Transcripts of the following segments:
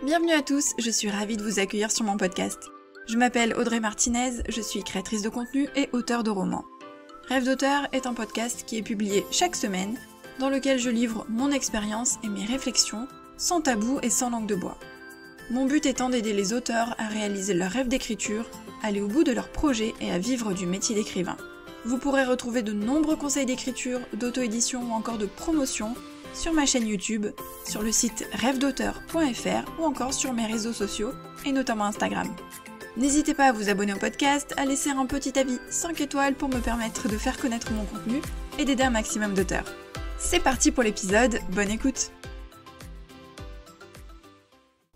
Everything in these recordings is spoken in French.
Bienvenue à tous, je suis ravie de vous accueillir sur mon podcast. Je m'appelle Audrey Martinez, je suis créatrice de contenu et auteure de romans. Rêve d'auteur est un podcast qui est publié chaque semaine, dans lequel je livre mon expérience et mes réflexions, sans tabou et sans langue de bois. Mon but étant d'aider les auteurs à réaliser leur rêve d'écriture, aller au bout de leur projet et à vivre du métier d'écrivain. Vous pourrez retrouver de nombreux conseils d'écriture, d'auto-édition ou encore de promotion sur ma chaîne YouTube, sur le site rêvedauteur.fr ou encore sur mes réseaux sociaux et notamment Instagram. N'hésitez pas à vous abonner au podcast, à laisser un petit avis 5 étoiles pour me permettre de faire connaître mon contenu et d'aider un maximum d'auteurs. C'est parti pour l'épisode, bonne écoute!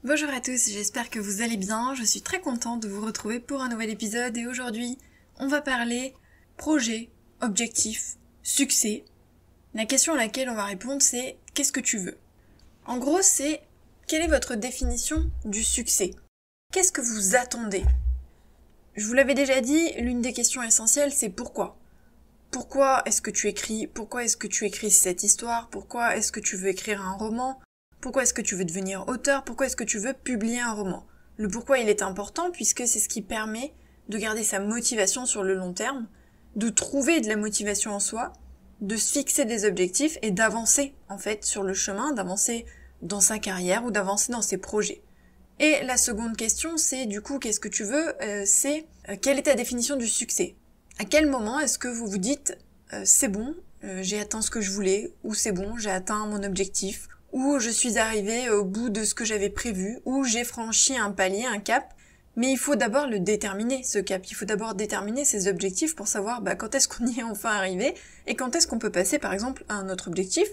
Bonjour à tous, j'espère que vous allez bien, je suis très contente de vous retrouver pour un nouvel épisode et aujourd'hui on va parler projet, objectif, succès. La question à laquelle on va répondre c'est qu'est-ce que tu veux? En gros c'est quelle est votre définition du succès? Qu'est-ce que vous attendez? Je vous l'avais déjà dit, l'une des questions essentielles c'est pourquoi? Pourquoi est-ce que tu écris? Pourquoi est-ce que tu écris cette histoire? Pourquoi est-ce que tu veux écrire un roman? Pourquoi est-ce que tu veux devenir auteur? Pourquoi est-ce que tu veux publier un roman? Le pourquoi il est important puisque c'est ce qui permet de garder sa motivation sur le long terme, de trouver de la motivation en soi, de se fixer des objectifs et d'avancer en fait sur le chemin, d'avancer dans sa carrière ou d'avancer dans ses projets. Et la seconde question c'est du coup qu'est-ce que tu veux? Quelle est ta définition du succès? À quel moment est-ce que vous vous dites c'est bon, j'ai atteint ce que je voulais, ou c'est bon, j'ai atteint mon objectif, ou je suis arrivée au bout de ce que j'avais prévu, ou j'ai franchi un palier, un cap. Mais il faut d'abord le déterminer, ce cap. Il faut d'abord déterminer ses objectifs pour savoir quand est-ce qu'on y est enfin arrivé et quand est-ce qu'on peut passer par exemple à un autre objectif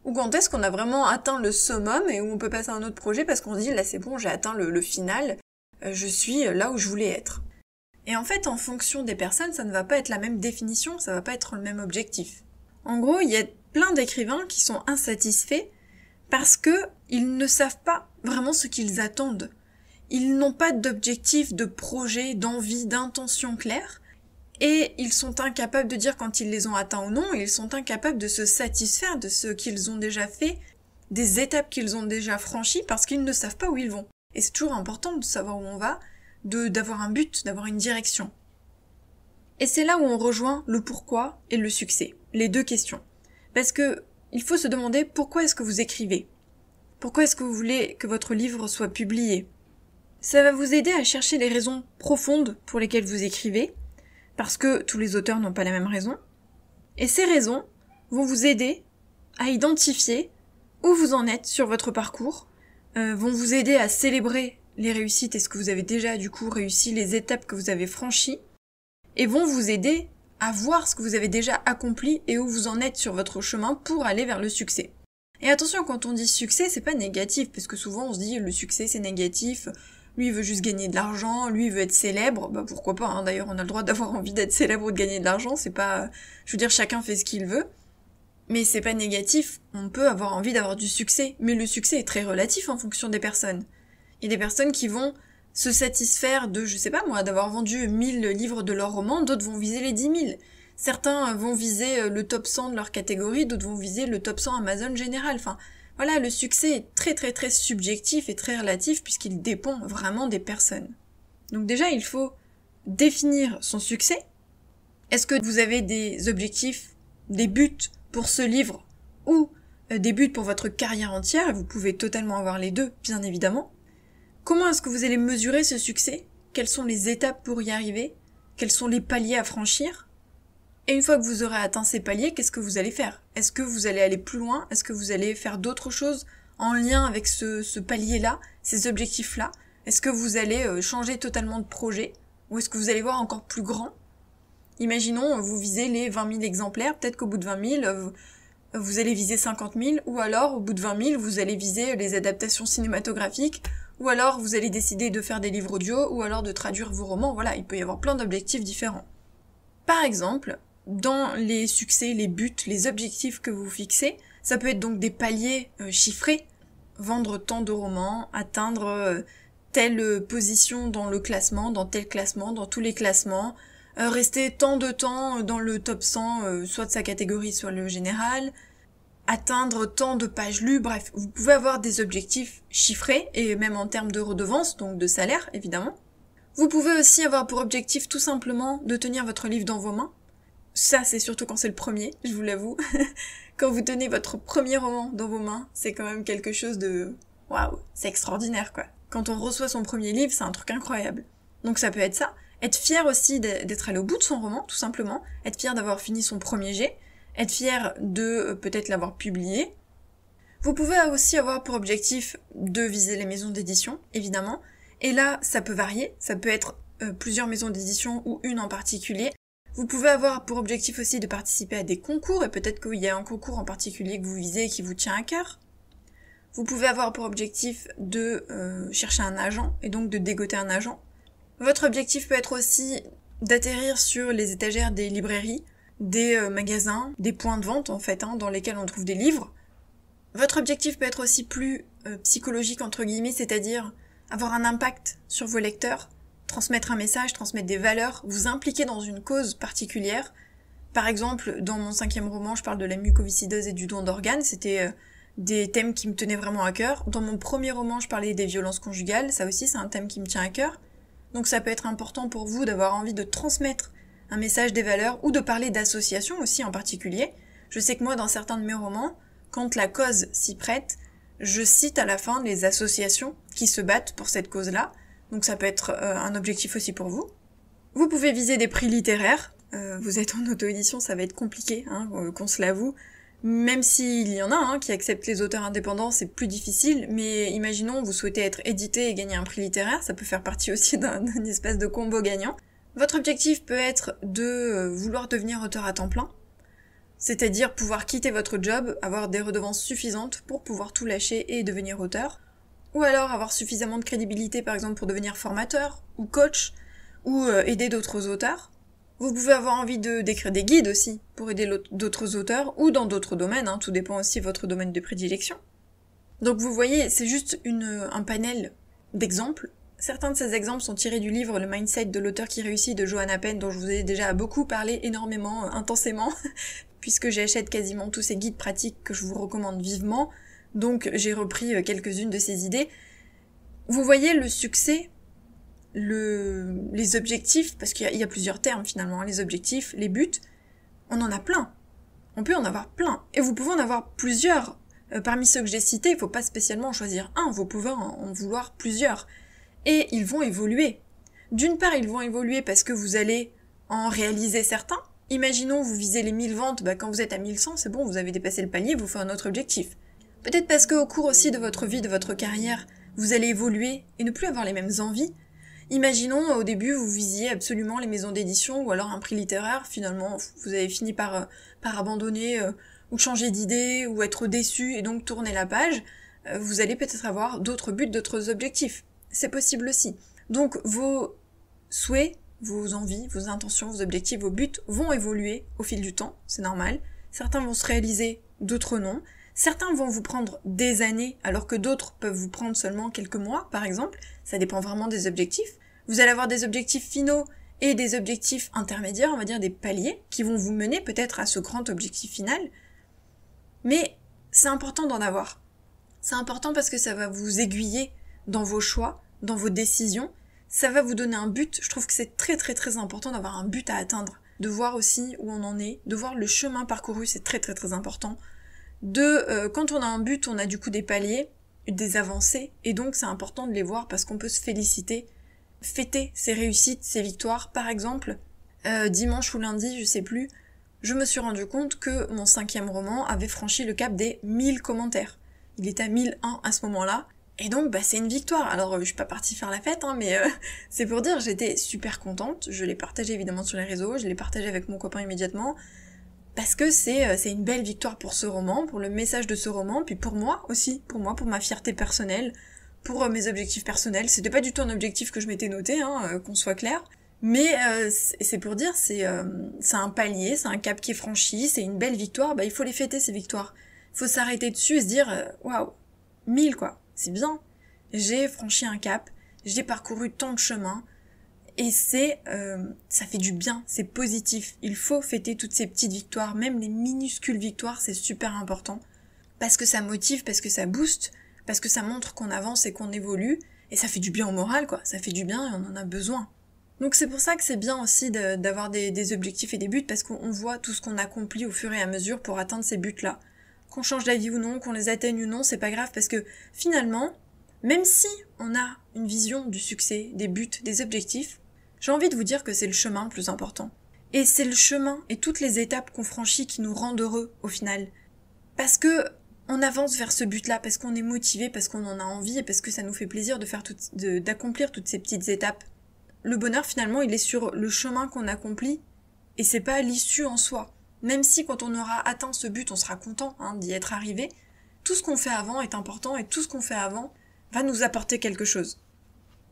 ou quand est-ce qu'on a vraiment atteint le summum et où on peut passer à un autre projet parce qu'on se dit là c'est bon, j'ai atteint le final, je suis là où je voulais être. Et en fait, en fonction des personnes, ça ne va pas être la même définition, ça va pas être le même objectif. En gros, il y a plein d'écrivains qui sont insatisfaits parce que ils ne savent pas vraiment ce qu'ils attendent. Ils n'ont pas d'objectif, de projet, d'envie, d'intention claire, et ils sont incapables de dire quand ils les ont atteints ou non, et ils sont incapables de se satisfaire de ce qu'ils ont déjà fait, des étapes qu'ils ont déjà franchies, parce qu'ils ne savent pas où ils vont. Et c'est toujours important de savoir où on va, d'avoir un but, d'avoir une direction. Et c'est là où on rejoint le pourquoi et le succès, les deux questions. Parce que il faut se demander pourquoi est-ce que vous écrivez? Pourquoi est-ce que vous voulez que votre livre soit publié? Ça va vous aider à chercher les raisons profondes pour lesquelles vous écrivez, parce que tous les auteurs n'ont pas la même raison. Et ces raisons vont vous aider à identifier où vous en êtes sur votre parcours, vont vous aider à célébrer les réussites et ce que vous avez déjà du coup réussi, les étapes que vous avez franchies, et vont vous aider à voir ce que vous avez déjà accompli et où vous en êtes sur votre chemin pour aller vers le succès. Et attention, quand on dit succès, c'est pas négatif, parce que souvent on se dit le succès c'est négatif, lui il veut juste gagner de l'argent, lui il veut être célèbre, pourquoi pas, hein. D'ailleurs on a le droit d'avoir envie d'être célèbre ou de gagner de l'argent, c'est pas, je veux dire chacun fait ce qu'il veut, mais c'est pas négatif, on peut avoir envie d'avoir du succès, mais le succès est très relatif en fonction des personnes. Il y a des personnes qui vont se satisfaire de, je sais pas moi, d'avoir vendu 1000 livres de leur roman, d'autres vont viser les 10 000. Certains vont viser le top 100 de leur catégorie, d'autres vont viser le top 100 Amazon général, enfin, voilà, le succès est très très très subjectif et très relatif puisqu'il dépend vraiment des personnes. Donc déjà, il faut définir son succès. Est-ce que vous avez des objectifs, des buts pour ce livre ou des buts pour votre carrière entière? Et vous pouvez totalement avoir les deux, bien évidemment. Comment est-ce que vous allez mesurer ce succès? Quelles sont les étapes pour y arriver? Quels sont les paliers à franchir? Et une fois que vous aurez atteint ces paliers, qu'est-ce que vous allez faire? Est-ce que vous allez aller plus loin? Est-ce que vous allez faire d'autres choses en lien avec ce palier-là, ces objectifs-là? Est-ce que vous allez changer totalement de projet? Ou est-ce que vous allez voir encore plus grand? Imaginons, vous visez les 20 000 exemplaires, peut-être qu'au bout de 20 000, vous allez viser 50 000, ou alors au bout de 20 000, vous allez viser les adaptations cinématographiques, ou alors vous allez décider de faire des livres audio, ou alors de traduire vos romans, voilà, il peut y avoir plein d'objectifs différents. Par exemple, dans les succès, les buts, les objectifs que vous fixez, ça peut être donc des paliers chiffrés, vendre tant de romans, atteindre telle position dans le classement, dans tel classement, dans tous les classements, rester tant de temps dans le top 100, soit de sa catégorie, soit le général, atteindre tant de pages lues, bref, vous pouvez avoir des objectifs chiffrés, et même en termes de redevances, donc de salaire, évidemment. Vous pouvez aussi avoir pour objectif tout simplement de tenir votre livre dans vos mains. Ça, c'est surtout quand c'est le premier, je vous l'avoue. Quand vous tenez votre premier roman dans vos mains, c'est quand même quelque chose de... Waouh, c'est extraordinaire, quoi. Quand on reçoit son premier livre, c'est un truc incroyable. Donc ça peut être ça. Être fier aussi d'être allé au bout de son roman, tout simplement. Être fier d'avoir fini son premier jet. Être fier de peut-être l'avoir publié. Vous pouvez aussi avoir pour objectif de viser les maisons d'édition, évidemment. Et là, ça peut varier. Ça peut être plusieurs maisons d'édition ou une en particulier. Vous pouvez avoir pour objectif aussi de participer à des concours, et peut-être qu'il y a un concours en particulier que vous visez et qui vous tient à cœur. Vous pouvez avoir pour objectif de chercher un agent, et donc de dégoter un agent. Votre objectif peut être aussi d'atterrir sur les étagères des librairies, des magasins, des points de vente en fait, dans lesquels on trouve des livres. Votre objectif peut être aussi plus psychologique entre guillemets, c'est-à-dire avoir un impact sur vos lecteurs, transmettre un message, transmettre des valeurs, vous impliquer dans une cause particulière. Par exemple, dans mon 5e roman, je parle de la mucoviscidose et du don d'organes, c'était des thèmes qui me tenaient vraiment à cœur. Dans mon premier roman, je parlais des violences conjugales, ça aussi c'est un thème qui me tient à cœur. Donc ça peut être important pour vous d'avoir envie de transmettre un message, des valeurs, ou de parler d'associations aussi en particulier. Je sais que moi, dans certains de mes romans, quand la cause s'y prête, je cite à la fin les associations qui se battent pour cette cause-là. Donc ça peut être un objectif aussi pour vous. Vous pouvez viser des prix littéraires. Vous êtes en auto-édition, ça va être compliqué, qu'on se l'avoue. Même s'il y en a qui acceptent les auteurs indépendants, c'est plus difficile. Mais imaginons, vous souhaitez être édité et gagner un prix littéraire, ça peut faire partie aussi d'une espèce de combo gagnant. Votre objectif peut être de vouloir devenir auteur à temps plein. C'est-à-dire pouvoir quitter votre job, avoir des redevances suffisantes pour pouvoir tout lâcher et devenir auteur. Ou alors avoir suffisamment de crédibilité par exemple pour devenir formateur, ou coach, ou aider d'autres auteurs. Vous pouvez avoir envie d'écrire des guides aussi, pour aider d'autres auteurs, ou dans d'autres domaines, tout dépend aussi de votre domaine de prédilection. Donc vous voyez, c'est juste un panel d'exemples. Certains de ces exemples sont tirés du livre Le Mindset de l'auteur qui réussit de Johanna Penn, dont je vous ai déjà beaucoup parlé énormément, intensément, puisque j'achète quasiment tous ces guides pratiques que je vous recommande vivement. Donc j'ai repris quelques-unes de ces idées. Vous voyez le succès, les objectifs, parce qu'il y a plusieurs termes finalement, les objectifs, les buts, on en a plein. On peut en avoir plein. Et vous pouvez en avoir plusieurs. Parmi ceux que j'ai cités, il ne faut pas spécialement en choisir un, vous pouvez en vouloir plusieurs. Et ils vont évoluer. D'une part, ils vont évoluer parce que vous allez en réaliser certains. Imaginons, vous visez les 1000 ventes, quand vous êtes à 1100, c'est bon, vous avez dépassé le palier, vous faites un autre objectif. Peut-être parce qu'au cours aussi de votre vie, de votre carrière, vous allez évoluer et ne plus avoir les mêmes envies. Imaginons, au début, vous visiez absolument les maisons d'édition ou alors un prix littéraire. Finalement, vous avez fini par abandonner ou changer d'idée ou être déçu et donc tourner la page. Vous allez peut-être avoir d'autres buts, d'autres objectifs. C'est possible aussi. Donc, vos souhaits, vos envies, vos intentions, vos objectifs, vos buts vont évoluer au fil du temps. C'est normal. Certains vont se réaliser, d'autres non. Certains vont vous prendre des années, alors que d'autres peuvent vous prendre seulement quelques mois, par exemple. Ça dépend vraiment des objectifs. Vous allez avoir des objectifs finaux et des objectifs intermédiaires, on va dire des paliers, qui vont vous mener peut-être à ce grand objectif final. Mais c'est important d'en avoir. C'est important parce que ça va vous aiguiller dans vos choix, dans vos décisions. Ça va vous donner un but. Je trouve que c'est très très très important d'avoir un but à atteindre. De voir aussi où on en est, de voir le chemin parcouru, c'est très très très important. Quand on a un but, on a du coup des paliers, des avancées, et donc c'est important de les voir parce qu'on peut se féliciter, fêter ses réussites, ses victoires. Par exemple, dimanche ou lundi, je sais plus, je me suis rendu compte que mon 5e roman avait franchi le cap des 1000 commentaires. Il était à 1001 à ce moment-là, et donc c'est une victoire. Alors je suis pas partie faire la fête, mais c'est pour dire, j'étais super contente, je l'ai partagé évidemment sur les réseaux, je l'ai partagé avec mon copain immédiatement, parce que c'est une belle victoire pour ce roman, pour le message de ce roman, puis pour moi aussi, pour ma fierté personnelle, pour mes objectifs personnels. C'était pas du tout un objectif que je m'étais noté, qu'on soit clair, mais c'est pour dire, c'est un palier, c'est un cap qui est franchi, c'est une belle victoire, il faut les fêter ces victoires. Il faut s'arrêter dessus et se dire, waouh, 1000 quoi, c'est bien, j'ai franchi un cap, j'ai parcouru tant de chemins, et ça fait du bien, c'est positif. Il faut fêter toutes ces petites victoires, même les minuscules victoires, c'est super important. parce que ça motive, parce que ça booste, parce que ça montre qu'on avance et qu'on évolue, et ça fait du bien au moral, quoi. Ça fait du bien et on en a besoin. Donc c'est pour ça que c'est bien aussi d'avoir des objectifs et des buts, parce qu'on voit tout ce qu'on accomplit au fur et à mesure pour atteindre ces buts-là. Qu'on change d'avis ou non, qu'on les atteigne ou non, c'est pas grave, parce que finalement, même si on a une vision du succès, des buts, des objectifs, j'ai envie de vous dire que c'est le chemin le plus important. Et c'est le chemin et toutes les étapes qu'on franchit qui nous rendent heureux au final. Parce que on avance vers ce but-là, parce qu'on est motivé, parce qu'on en a envie et parce que ça nous fait plaisir d'accomplir toutes ces petites étapes. Le bonheur finalement il est sur le chemin qu'on accomplit et c'est pas l'issue en soi. Même si quand on aura atteint ce but on sera content d'y être arrivé, tout ce qu'on fait avant est important et tout ce qu'on fait avant va nous apporter quelque chose.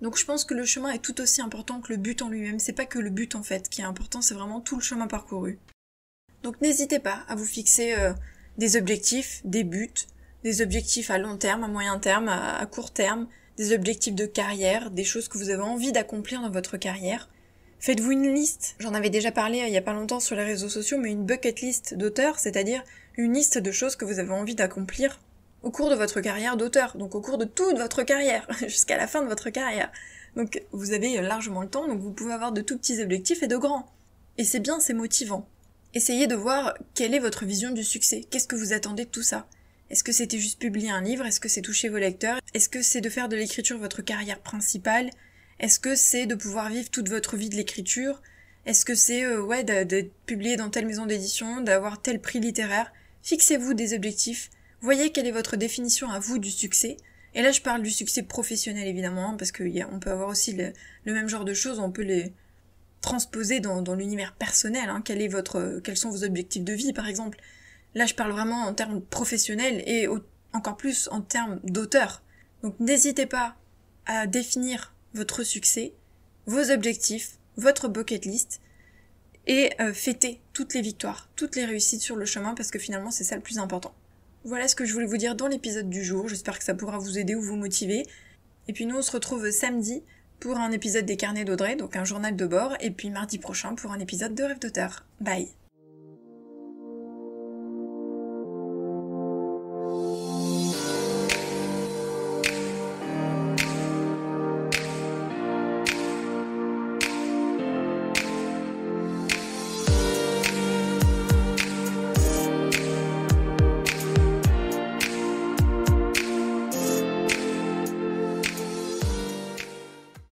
Donc je pense que le chemin est tout aussi important que le but en lui-même, c'est pas que le but en fait qui est important, c'est vraiment tout le chemin parcouru. Donc n'hésitez pas à vous fixer des objectifs, des buts, des objectifs à long terme, à moyen terme, à court terme, des objectifs de carrière, des choses que vous avez envie d'accomplir dans votre carrière. Faites-vous une liste, j'en avais déjà parlé il y a pas longtemps sur les réseaux sociaux, mais une bucket list d'auteur, c'est-à-dire une liste de choses que vous avez envie d'accomplir au cours de votre carrière d'auteur, donc au cours de toute votre carrière, jusqu'à la fin de votre carrière. Donc vous avez largement le temps, donc vous pouvez avoir de tout petits objectifs et de grands. Et c'est bien, c'est motivant. Essayez de voir quelle est votre vision du succès, qu'est-ce que vous attendez de tout ça. Est-ce que c'était juste publier un livre? Est-ce que c'est toucher vos lecteurs? Est-ce que c'est de faire de l'écriture votre carrière principale? Est-ce que c'est de pouvoir vivre toute votre vie de l'écriture? Est-ce que c'est de publier dans telle maison d'édition, d'avoir tel prix littéraire? Fixez-vous des objectifs, voyez quelle est votre définition à vous du succès. Et là je parle du succès professionnel évidemment, parce qu'on peut avoir aussi le même genre de choses, on peut les transposer dans l'univers personnel, quels sont vos objectifs de vie par exemple. Là, je parle vraiment en termes professionnels et encore plus en termes d'auteur. Donc n'hésitez pas à définir votre succès, vos objectifs, votre bucket list et fêter toutes les victoires, toutes les réussites sur le chemin parce que finalement c'est ça le plus important. Voilà ce que je voulais vous dire dans l'épisode du jour, j'espère que ça pourra vous aider ou vous motiver. Et puis nous on se retrouve samedi pour un épisode des Carnets d'Audrey, donc un journal de bord, et puis mardi prochain pour un épisode de Rêve d'auteur. Bye!